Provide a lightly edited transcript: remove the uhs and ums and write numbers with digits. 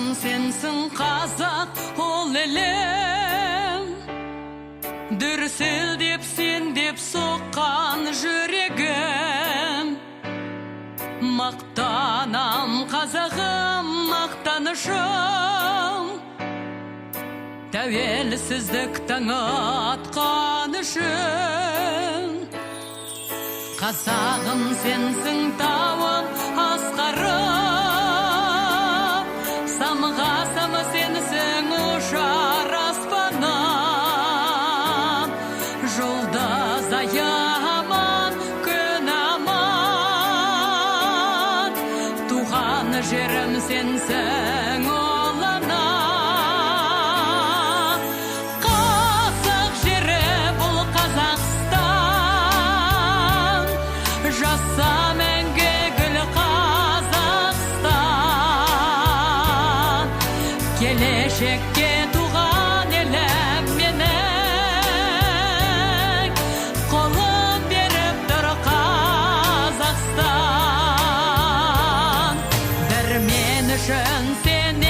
Қазағым сенсің қазақ ол елім, дүрсілдеп сен деп соққан жүрегім. Мақтанам қазағым, мақтанышым, тәуелсіздіктің атқан үшін. Қазағым сенсің тауым асқарым, самғасым сенсің ұшар аспанам. Жұлдыз ай аман, күн аман, туған жерім сенсің ол ана. Қазақ жері бұл Қазақстан, жаса мәңгі гүл Қазақстан. Келешекке туған елім менің, қолын беріп тұр Қазақстан. Бір мен үшін сен